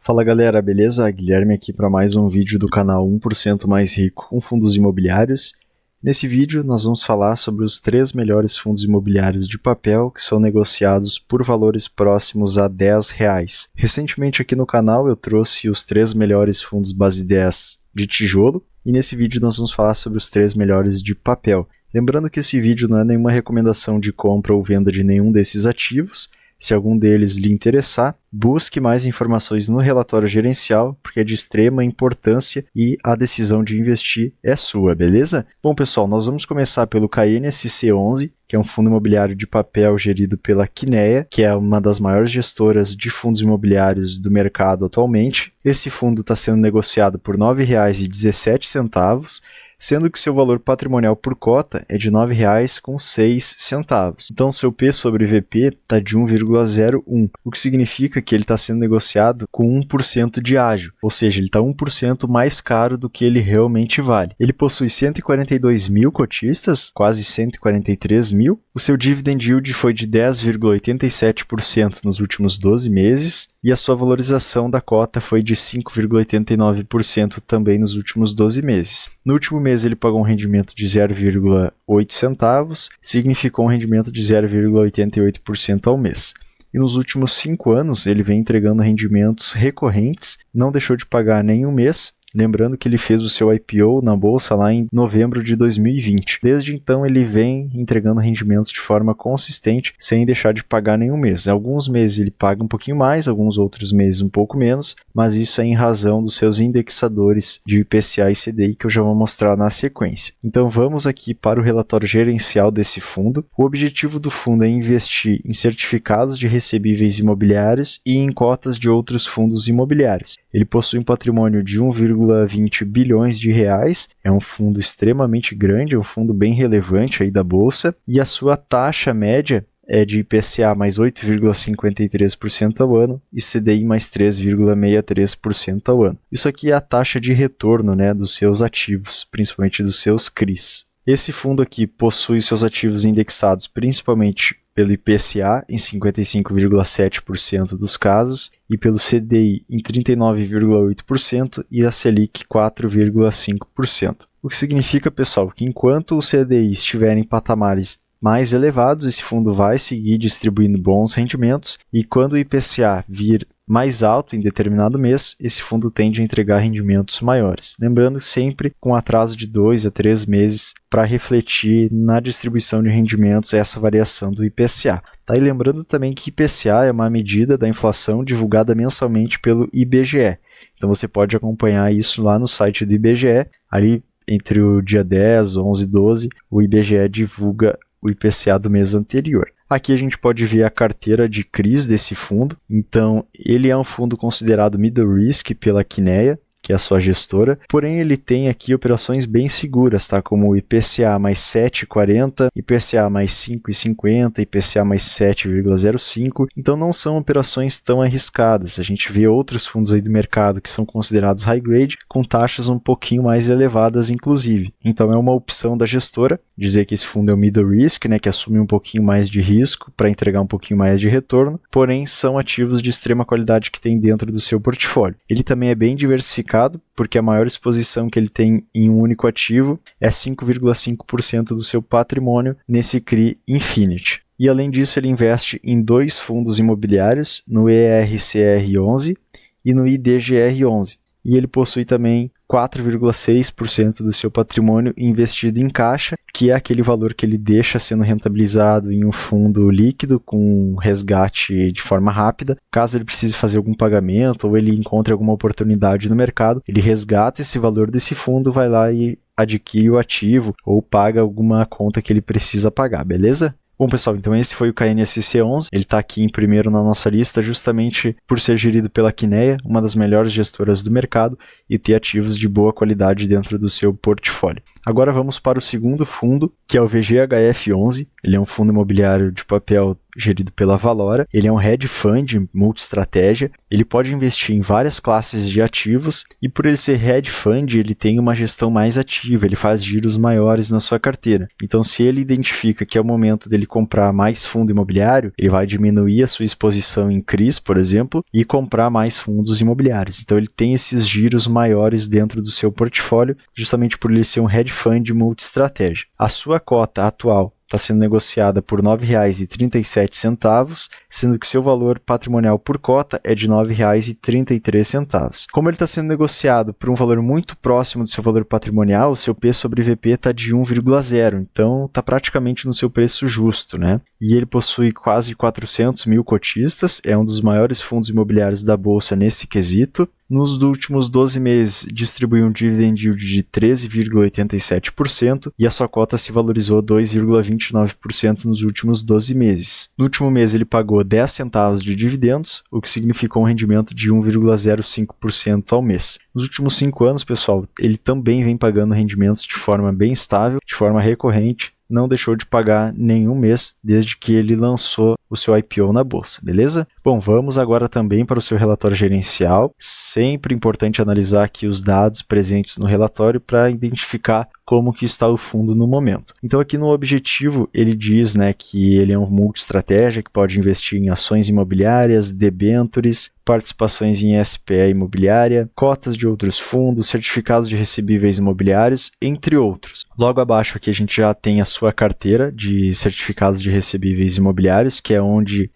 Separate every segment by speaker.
Speaker 1: Fala galera, beleza? Guilherme aqui para mais um vídeo do canal 1% Mais Rico com fundos imobiliários. Nesse vídeo nós vamos falar sobre os 3 melhores fundos imobiliários de papel que são negociados por valores próximos a R$10. Recentemente aqui no canal eu trouxe os 3 melhores fundos base 10 de tijolo e nesse vídeo nós vamos falar sobre os 3 melhores de papel. Lembrando que esse vídeo não é nenhuma recomendação de compra ou venda de nenhum desses ativos. Se algum deles lhe interessar, busque mais informações no relatório gerencial, porque é de extrema importância e a decisão de investir é sua, beleza? Bom pessoal, nós vamos começar pelo KNSC11, que é um fundo imobiliário de papel gerido pela Kinea, que é uma das maiores gestoras de fundos imobiliários do mercado atualmente. Esse fundo está sendo negociado por R$ 9,17, sendo que seu valor patrimonial por cota é de R$ 9,06. Então, seu P sobre VP está de 1,01, o que significa que ele está sendo negociado com 1% de ágio, ou seja, ele está 1% mais caro do que ele realmente vale. Ele possui 142 mil cotistas, quase 143 mil. O seu dividend yield foi de 10,87% nos últimos 12 meses e a sua valorização da cota foi de 5,89% também nos últimos 12 meses. No último mês ele pagou um rendimento de 0,8 centavos, significou um rendimento de 0,88% ao mês. E nos últimos 5 anos ele vem entregando rendimentos recorrentes, não deixou de pagar nenhum mês. Lembrando que ele fez o seu IPO na bolsa lá em novembro de 2020. Desde então ele vem entregando rendimentos de forma consistente, sem deixar de pagar nenhum mês. Alguns meses ele paga um pouquinho mais, alguns outros meses um pouco menos, mas isso é em razão dos seus indexadores de IPCA e CDI que eu já vou mostrar na sequência. Então vamos aqui para o relatório gerencial desse fundo. O objetivo do fundo é investir em certificados de recebíveis imobiliários e em cotas de outros fundos imobiliários. Ele possui um patrimônio de 1,20 bilhões de reais, é um fundo extremamente grande, é um fundo bem relevante aí da bolsa, e a sua taxa média é de IPCA mais 8,53% ao ano e CDI mais 3,63% ao ano. Isso aqui é a taxa de retorno, dos seus ativos, principalmente dos seus CRIs. Esse fundo aqui possui seus ativos indexados principalmente pelo IPCA em 55,7% dos casos e pelo CDI em 39,8% e a Selic 4,5%. O que significa, pessoal, que enquanto o CDI estiver em patamares mais elevados, esse fundo vai seguir distribuindo bons rendimentos e quando o IPCA vir mais alto em determinado mês, esse fundo tende a entregar rendimentos maiores. Lembrando sempre com atraso de 2 a 3 meses para refletir na distribuição de rendimentos essa variação do IPCA. E lembrando também que IPCA é uma medida da inflação divulgada mensalmente pelo IBGE. Então você pode acompanhar isso lá no site do IBGE. Ali entre o dia 10, 11 e 12, o IBGE divulga o IPCA do mês anterior. Aqui a gente pode ver a carteira de CRIs desse fundo. Então, ele é um fundo considerado middle risk pela Kinea, que é a sua gestora, porém ele tem aqui operações bem seguras, como o IPCA mais 7,40, IPCA mais 5,50, IPCA mais 7,05, então não são operações tão arriscadas. A gente vê outros fundos aí do mercado que são considerados high grade, com taxas um pouquinho mais elevadas inclusive. Então é uma opção da gestora, dizer que esse fundo é o middle risk, que assume um pouquinho mais de risco para entregar um pouquinho mais de retorno, porém são ativos de extrema qualidade que tem dentro do seu portfólio. Ele também é bem diversificado, porque a maior exposição que ele tem em um único ativo é 5,5% do seu patrimônio nesse CRI Infinity. E além disso, ele investe em 2 fundos imobiliários, no ERCR11 e no IDGR11. E ele possui também 4,6% do seu patrimônio investido em caixa, que é aquele valor que ele deixa sendo rentabilizado em um fundo líquido com resgate de forma rápida. Caso ele precise fazer algum pagamento ou ele encontre alguma oportunidade no mercado, ele resgata esse valor desse fundo, vai lá e adquire o ativo ou paga alguma conta que ele precisa pagar, beleza? Bom pessoal, então esse foi o KNSC11, ele está aqui em primeiro na nossa lista justamente por ser gerido pela Kinea, uma das melhores gestoras do mercado e ter ativos de boa qualidade dentro do seu portfólio. Agora vamos para o segundo fundo, que é o VGHF11, ele é um fundo imobiliário de papel gerido pela Valora. Ele é um hedge fund multi-estratégia, ele pode investir em várias classes de ativos e por ele ser hedge fund, ele tem uma gestão mais ativa, ele faz giros maiores na sua carteira. Então, se ele identifica que é o momento dele comprar mais fundo imobiliário, ele vai diminuir a sua exposição em CRIs, por exemplo, e comprar mais fundos imobiliários. Então, ele tem esses giros maiores dentro do seu portfólio, justamente por ele ser um hedge fund multi-estratégia. A sua cota atual está sendo negociada por R$ 9,37, sendo que seu valor patrimonial por cota é de R$ 9,33. Como ele está sendo negociado por um valor muito próximo do seu valor patrimonial, o seu P sobre VP está de 1,0, então está praticamente no seu preço justo, né? E ele possui quase 400 mil cotistas, é um dos maiores fundos imobiliários da Bolsa nesse quesito. Nos últimos 12 meses, distribuiu um dividend yield de 13,87% e a sua cota se valorizou 2,29% nos últimos 12 meses. No último mês, ele pagou 10 centavos de dividendos, o que significou um rendimento de 1,05% ao mês. Nos últimos 5 anos, pessoal, ele também vem pagando rendimentos de forma bem estável, de forma recorrente, não deixou de pagar nenhum mês desde que ele lançou o seu IPO na bolsa, beleza? Bom, vamos agora também para o seu relatório gerencial. Sempre importante analisar aqui os dados presentes no relatório para identificar como que está o fundo no momento. Então aqui no objetivo ele diz, né, que ele é um multi-estratégia que pode investir em ações imobiliárias, debêntures, participações em SPE imobiliária, cotas de outros fundos, certificados de recebíveis imobiliários, entre outros. Logo abaixo aqui a gente já tem a sua carteira de certificados de recebíveis imobiliários, que é onde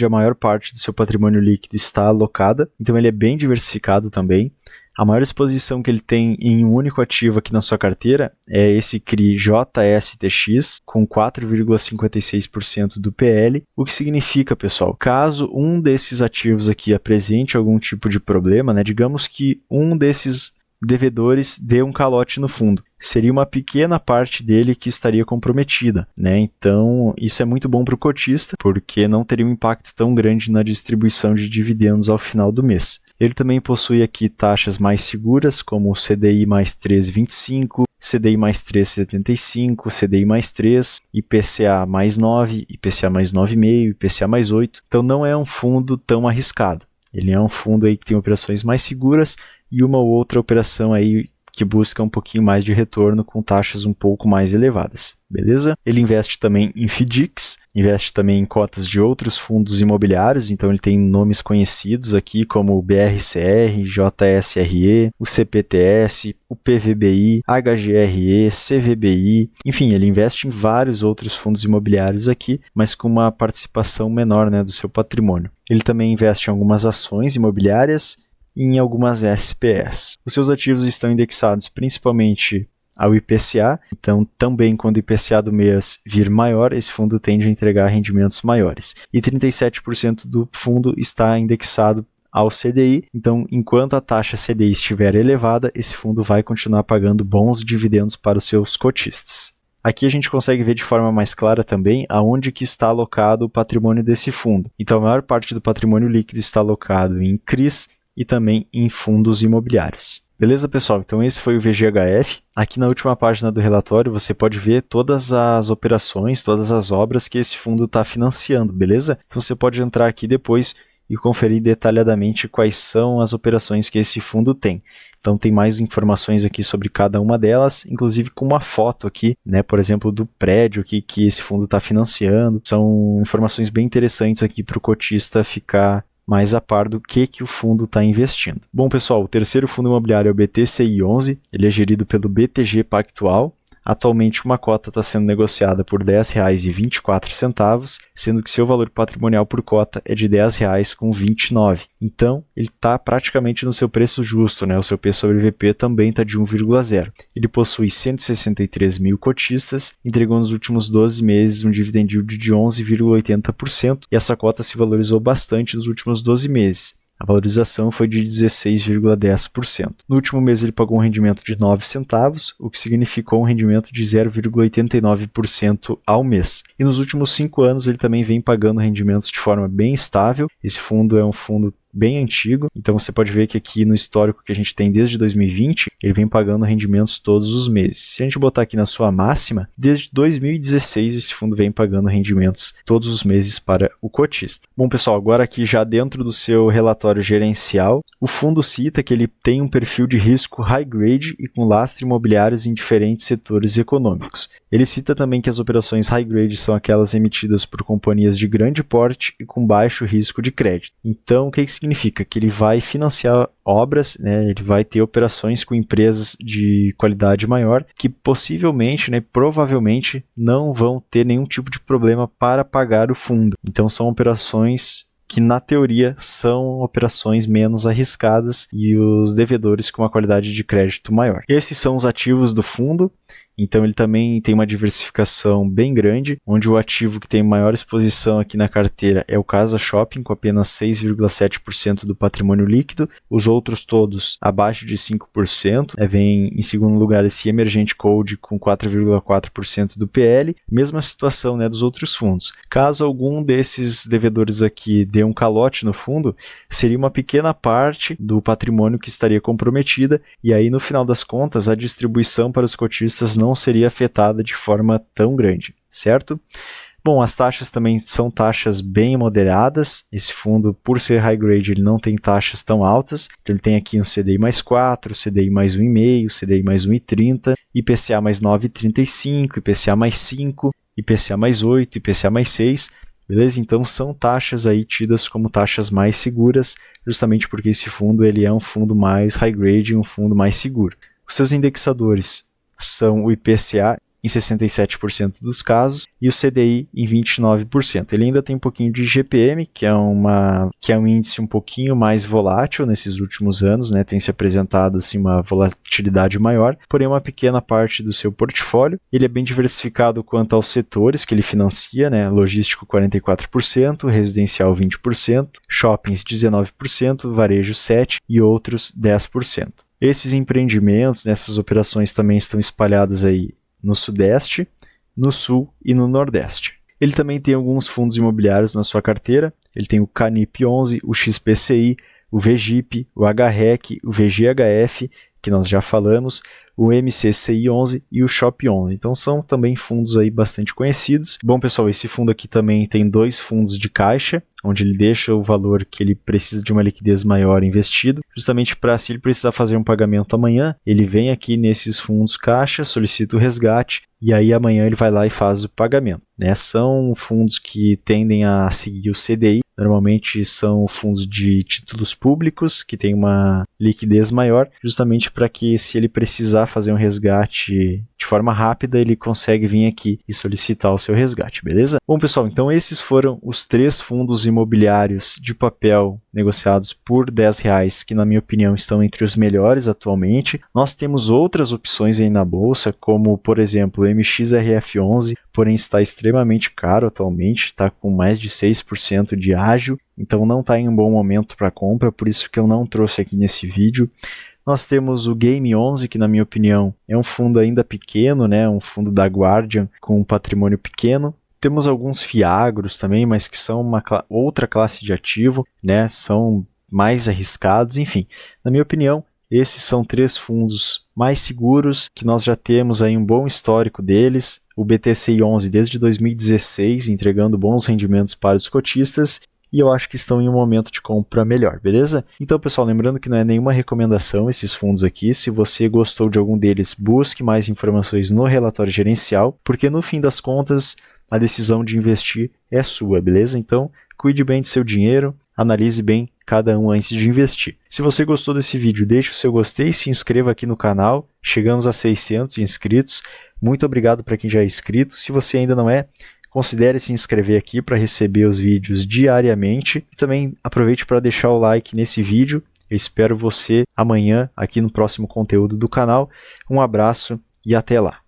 Speaker 1: a maior parte do seu patrimônio líquido está alocada. Então ele é bem diversificado também. A maior exposição que ele tem em um único ativo aqui na sua carteira é esse CRI JSTX, com 4,56% do PL, o que significa, pessoal, caso um desses ativos aqui apresente algum tipo de problema, né, digamos que um desses devedores dê um calote no fundo, seria uma pequena parte dele que estaria comprometida, né? Então, isso é muito bom para o cotista, porque não teria um impacto tão grande na distribuição de dividendos ao final do mês. Ele também possui aqui taxas mais seguras, como o CDI mais 13,25, CDI mais 3,75, CDI mais 3, IPCA mais 9, IPCA mais 9,5, IPCA mais 8. Então, não é um fundo tão arriscado. Ele é um fundo aí que tem operações mais seguras e uma ou outra operação aí que busca um pouquinho mais de retorno com taxas um pouco mais elevadas, beleza? Ele investe também em FDICs, investe também em cotas de outros fundos imobiliários, então ele tem nomes conhecidos aqui como o BRCR, JSRE, o CPTS, o PVBI, HGRE, CVBI, enfim, ele investe em vários outros fundos imobiliários aqui, mas com uma participação menor, né, do seu patrimônio. Ele também investe em algumas ações imobiliárias e em algumas SPEs. Os seus ativos estão indexados principalmente ao IPCA, então também quando o IPCA do mês vir maior, esse fundo tende a entregar rendimentos maiores. E 37% do fundo está indexado ao CDI, então enquanto a taxa CDI estiver elevada, esse fundo vai continuar pagando bons dividendos para os seus cotistas. Aqui a gente consegue ver de forma mais clara também aonde que está alocado o patrimônio desse fundo. Então a maior parte do patrimônio líquido está alocado em CRIs e também em fundos imobiliários. Beleza, pessoal? Então esse foi o VGHF. Aqui na última página do relatório você pode ver todas as operações, todas as obras que esse fundo está financiando, beleza? Então você pode entrar aqui depois e conferir detalhadamente quais são as operações que esse fundo tem. Então tem mais informações aqui sobre cada uma delas, inclusive com uma foto aqui, né, por exemplo, do prédio que esse fundo está financiando. São informações bem interessantes aqui para o cotista ficar mais a par do que o fundo está investindo. Bom, pessoal, o terceiro fundo imobiliário é o BTCI11, ele é gerido pelo BTG Pactual. Atualmente, uma cota está sendo negociada por R$ 10,24, sendo que seu valor patrimonial por cota é de R$ 10,29. Então, ele está praticamente no seu preço justo, né? O seu P sobre VP também está de 1,0. Ele possui 163 mil cotistas, entregou nos últimos 12 meses um dividend yield de 11,80% e essa cota se valorizou bastante nos últimos 12 meses. A valorização foi de 16,10%. No último mês ele pagou um rendimento de 9 centavos, o que significou um rendimento de 0,89% ao mês. E nos últimos 5 anos ele também vem pagando rendimentos de forma bem estável. Esse fundo é um fundo bem antigo, então você pode ver que aqui no histórico que a gente tem desde 2020, ele vem pagando rendimentos todos os meses. Se a gente botar aqui na sua máxima, desde 2016 esse fundo vem pagando rendimentos todos os meses para o cotista. Bom pessoal, agora aqui já dentro do seu relatório gerencial, o fundo cita que ele tem um perfil de risco high grade e com lastro imobiliários em diferentes setores econômicos. Ele cita também que as operações high grade são aquelas emitidas por companhias de grande porte e com baixo risco de crédito. Então, o que significa? Que ele vai financiar obras, né, ele vai ter operações com empresas de qualidade maior que possivelmente, né, provavelmente não vão ter nenhum tipo de problema para pagar o fundo. Então, são operações que na teoria são operações menos arriscadas e os devedores com uma qualidade de crédito maior. Esses são os ativos do fundo. Então ele também tem uma diversificação bem grande, onde o ativo que tem maior exposição aqui na carteira é o Casa Shopping, com apenas 6,7% do patrimônio líquido. Os outros todos abaixo de 5%. Vem em segundo lugar esse Emergente Code com 4,4% do PL. Mesma situação, né, dos outros fundos. Caso algum desses devedores aqui dê um calote no fundo, seria uma pequena parte do patrimônio que estaria comprometida, e aí no final das contas a distribuição para os cotistas não seria afetada de forma tão grande, certo? Bom, as taxas também são taxas bem moderadas. Esse fundo, por ser high grade, ele não tem taxas tão altas. Então, ele tem aqui um CDI mais 4, CDI mais 1,5, CDI mais 1,30, IPCA mais 9,35, IPCA mais 5, IPCA mais 8, IPCA mais 6. Beleza? Então, são taxas aí tidas como taxas mais seguras, justamente porque esse fundo ele é um fundo mais high grade, um fundo mais seguro. Os seus indexadores são o IPCA em 67% dos casos e o CDI em 29%. Ele ainda tem um pouquinho de IGPM, que é um índice um pouquinho mais volátil nesses últimos anos, né? Tem se apresentado assim, uma volatilidade maior, porém uma pequena parte do seu portfólio. Ele é bem diversificado quanto aos setores que ele financia, né? Logístico 44%, residencial 20%, shoppings 19%, varejo 7% e outros 10%. Esses empreendimentos, nessas operações também estão espalhadas aí no Sudeste, no Sul e no Nordeste. Ele também tem alguns fundos imobiliários na sua carteira. Ele tem o Canip 11, o XPCI, o VGIP, o HREC, o VGHF, que nós já falamos, o MCCI 11 e o Shop 11. Então são também fundos aí bastante conhecidos. Bom pessoal, esse fundo aqui também tem 2 fundos de caixa, onde ele deixa o valor que ele precisa de uma liquidez maior investido, justamente para, se ele precisar fazer um pagamento amanhã, ele vem aqui nesses fundos caixa, solicita o resgate, e aí amanhã ele vai lá e faz o pagamento, né? São fundos que tendem a seguir o CDI, normalmente são fundos de títulos públicos, que tem uma liquidez maior, justamente para que, se ele precisar fazer um resgate de forma rápida, ele consegue vir aqui e solicitar o seu resgate, beleza? Bom pessoal, então esses foram os 3 fundos imobiliários de papel negociados por R$10, que na minha opinião estão entre os melhores atualmente. Nós temos outras opções aí na bolsa, como por exemplo o MXRF11, porém está extremamente caro atualmente, está com mais de 6% de ágio, então não está em um bom momento para compra, por isso que eu não trouxe aqui nesse vídeo. Nós temos o Game 11, que na minha opinião é um fundo ainda pequeno, né? Um fundo da Guardian com um patrimônio pequeno. Temos alguns Fiagros também, mas que são uma outra classe de ativo, né? São mais arriscados, enfim. Na minha opinião, esses são 3 fundos mais seguros, que nós já temos aí um bom histórico deles. O BTCI 11 desde 2016, entregando bons rendimentos para os cotistas, e eu acho que estão em um momento de compra melhor, beleza? Então, pessoal, lembrando que não é nenhuma recomendação esses fundos aqui. Se você gostou de algum deles, busque mais informações no relatório gerencial, porque no fim das contas, a decisão de investir é sua, beleza? Então, cuide bem do seu dinheiro, analise bem cada um antes de investir. Se você gostou desse vídeo, deixe o seu gostei e se inscreva aqui no canal. Chegamos a 600 inscritos. Muito obrigado para quem já é inscrito. Se você ainda não é, considere se inscrever aqui para receber os vídeos diariamente. E também aproveite para deixar o like nesse vídeo. Eu espero você amanhã aqui no próximo conteúdo do canal. Um abraço e até lá.